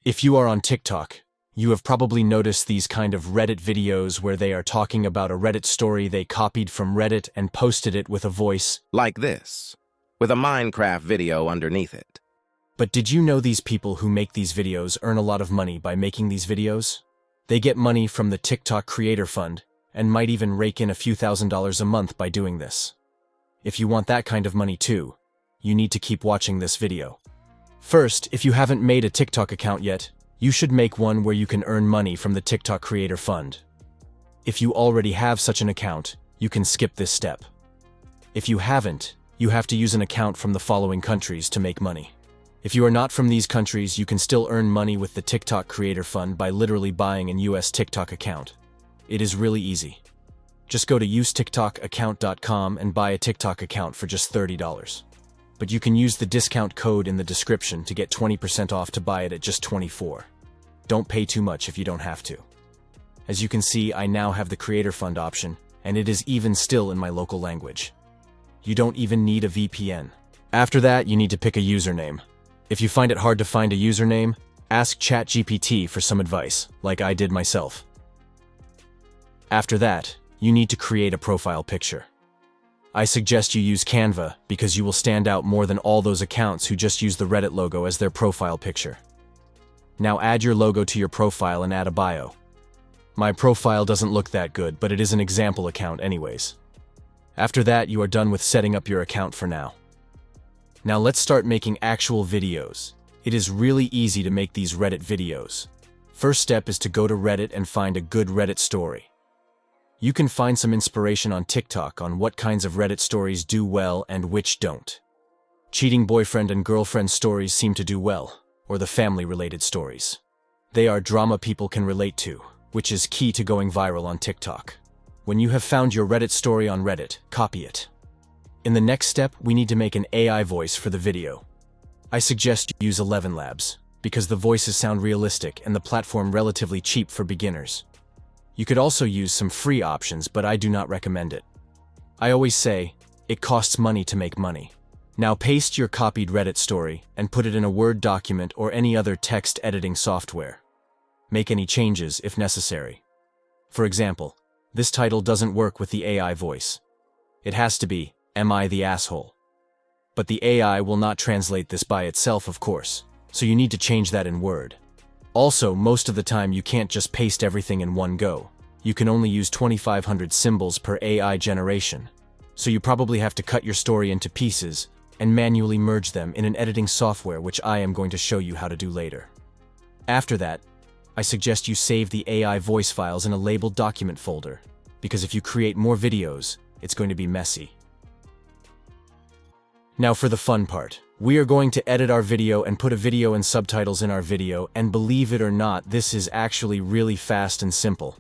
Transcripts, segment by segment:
If you are on TikTok, you have probably noticed these kind of Reddit videos where they are talking about a Reddit story they copied from Reddit and posted it with a voice like this, with a Minecraft video underneath it. But did you know these people who make these videos earn a lot of money by making these videos? They get money from the TikTok Creator Fund and might even rake in a few $1,000s a month by doing this. If you want that kind of money too, you need to keep watching this video. First, if you haven't made a TikTok account yet, you should make one where you can earn money from the TikTok Creator Fund. If you already have such an account, you can skip this step. If you haven't, you have to use an account from the following countries to make money. If you are not from these countries, you can still earn money with the TikTok Creator Fund by literally buying an US TikTok account. It is really easy. Just go to usetiktokaccount.com and buy a TikTok account for just $30. But you can use the discount code in the description to get 20% off to buy it at just $24. Don't pay too much if you don't have to. As you can see, I now have the Creator Fund option, and it is even still in my local language. You don't even need a VPN. After that, you need to pick a username. If you find it hard to find a username, ask ChatGPT for some advice, like I did myself. After that, you need to create a profile picture. I suggest you use Canva because you will stand out more than all those accounts who just use the Reddit logo as their profile picture. Now add your logo to your profile and add a bio. My profile doesn't look that good, but it is an example account anyways. After that, you are done with setting up your account for now. Now let's start making actual videos. It is really easy to make these Reddit videos. First step is to go to Reddit and find a good Reddit story. You can find some inspiration on TikTok on what kinds of Reddit stories do well and which don't. Cheating boyfriend and girlfriend stories seem to do well, or the family-related stories. They are drama people can relate to, which is key to going viral on TikTok. When you have found your Reddit story on Reddit, copy it. In the next step, we need to make an AI voice for the video. I suggest you use 11 Labs, because the voices sound realistic and the platform relatively cheap for beginners. You could also use some free options, but I do not recommend it. I always say, it costs money to make money. Now paste your copied Reddit story and put it in a Word document or any other text editing software. Make any changes if necessary. For example, this title doesn't work with the AI voice. It has to be, "Am I the asshole?" But the AI will not translate this by itself, of course, so you need to change that in Word. Also, most of the time you can't just paste everything in one go. You can only use 2,500 symbols per AI generation. So you probably have to cut your story into pieces and manually merge them in an editing software, which I am going to show you how to do later. After that, I suggest you save the AI voice files in a labeled document folder, because if you create more videos, it's going to be messy. Now for the fun part. We are going to edit our video and put a video and subtitles in our video, and believe it or not, this is actually really fast and simple.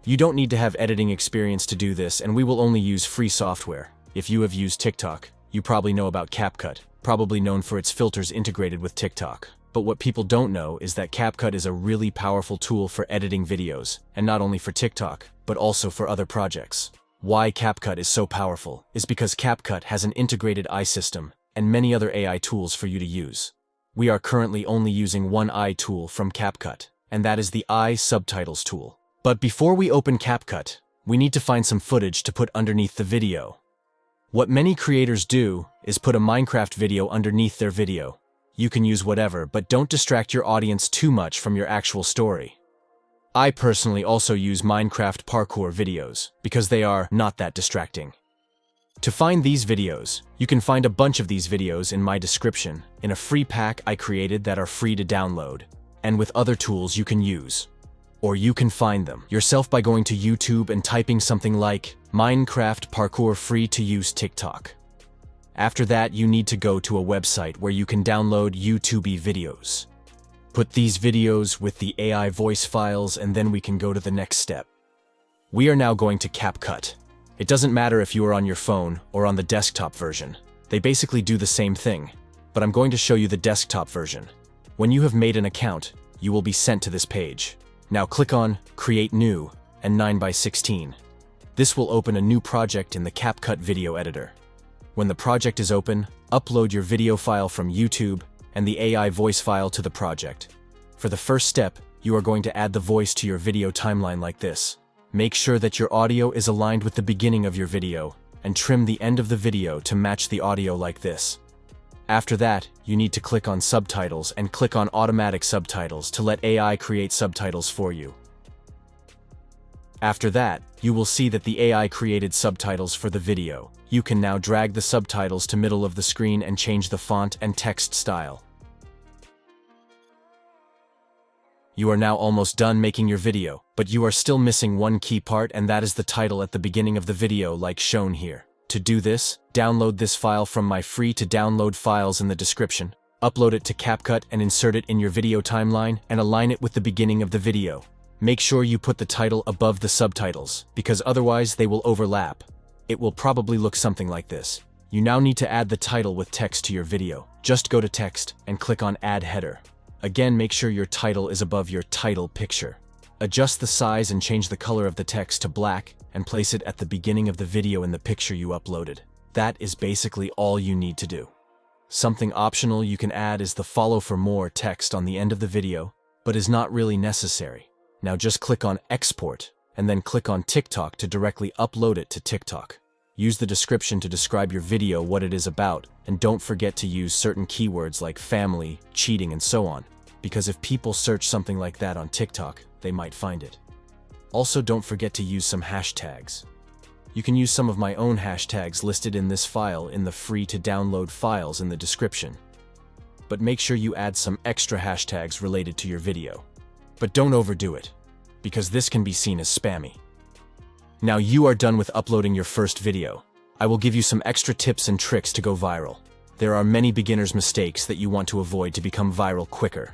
You don't need to have editing experience to do this, and we will only use free software. If you have used TikTok, you probably know about CapCut, probably known for its filters integrated with TikTok. But what people don't know is that CapCut is a really powerful tool for editing videos, and not only for TikTok, but also for other projects. Why CapCut is so powerful is because CapCut has an integrated eye system and many other AI tools for you to use. We are currently only using one eye tool from CapCut, and that is the eye subtitles tool. But before we open CapCut, we need to find some footage to put underneath the video. What many creators do is put a Minecraft video underneath their video. You can use whatever, but don't distract your audience too much from your actual story. I personally also use Minecraft parkour videos, because they are not that distracting. To find these videos, you can find a bunch of these videos in my description, in a free pack I created that are free to download, and with other tools you can use. Or you can find them yourself by going to YouTube and typing something like Minecraft parkour free to use TikTok. After that, you need to go to a website where you can download YouTube videos. Put these videos with the AI voice files, and then we can go to the next step. We are now going to CapCut. It doesn't matter if you are on your phone or on the desktop version. They basically do the same thing, but I'm going to show you the desktop version. When you have made an account, you will be sent to this page. Now click on Create New and 9x16. This will open a new project in the CapCut video editor. When the project is open, upload your video file from YouTube and the AI voice file to the project. For the first step, you are going to add the voice to your video timeline like this. Make sure that your audio is aligned with the beginning of your video, and trim the end of the video to match the audio like this. After that, you need to click on Subtitles and click on Automatic Subtitles to let AI create subtitles for you. After that, you will see that the AI created subtitles for the video. You can now drag the subtitles to middle of the screen and change the font and text style. You are now almost done making your video, but you are still missing one key part, and that is the title at the beginning of the video like shown here. To do this, download this file from my free to download files in the description, upload it to CapCut and insert it in your video timeline and align it with the beginning of the video. Make sure you put the title above the subtitles, because otherwise they will overlap. It will probably look something like this. You now need to add the title with text to your video. Just go to Text and click on Add Header. Again, make sure your title is above your title picture. Adjust the size and change the color of the text to black and place it at the beginning of the video in the picture you uploaded. That is basically all you need to do. Something optional you can add is the follow for more text on the end of the video, but is not really necessary. Now just click on Export and then click on TikTok to directly upload it to TikTok. Use the description to describe your video what it is about, and don't forget to use certain keywords like family, cheating, and so on, because if people search something like that on TikTok, they might find it. Also, don't forget to use some hashtags. You can use some of my own hashtags listed in this file in the free to download files in the description. But make sure you add some extra hashtags related to your video. But don't overdo it, because this can be seen as spammy. Now you are done with uploading your first video. I will give you some extra tips and tricks to go viral. There are many beginner's mistakes that you want to avoid to become viral quicker.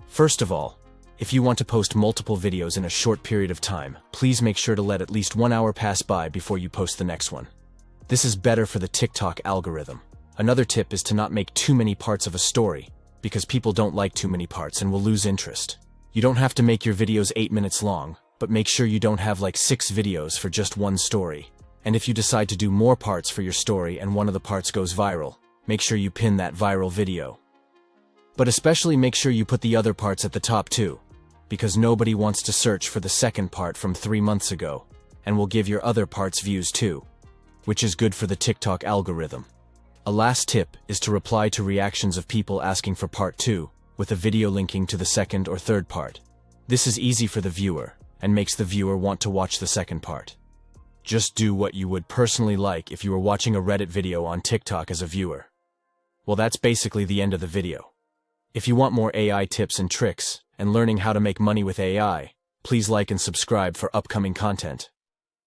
First of all, if you want to post multiple videos in a short period of time, please make sure to let at least 1 hour pass by before you post the next one. This is better for the TikTok algorithm. Another tip is to not make too many parts of a story, because people don't like too many parts and will lose interest. You don't have to make your videos 8 minutes long, but make sure you don't have like 6 videos for just one story. And if you decide to do more parts for your story and one of the parts goes viral, make sure you pin that viral video. But especially make sure you put the other parts at the top too, because nobody wants to search for the second part from 3 months ago, and will give your other parts views too, which is good for the TikTok algorithm. A last tip is to reply to reactions of people asking for part 2, with a video linking to the second or third part. This is easy for the viewer, and makes the viewer want to watch the second part. Just do what you would personally like if you were watching a Reddit video on TikTok as a viewer. Well, that's basically the end of the video. If you want more AI tips and tricks, and learning how to make money with AI, please like and subscribe for upcoming content.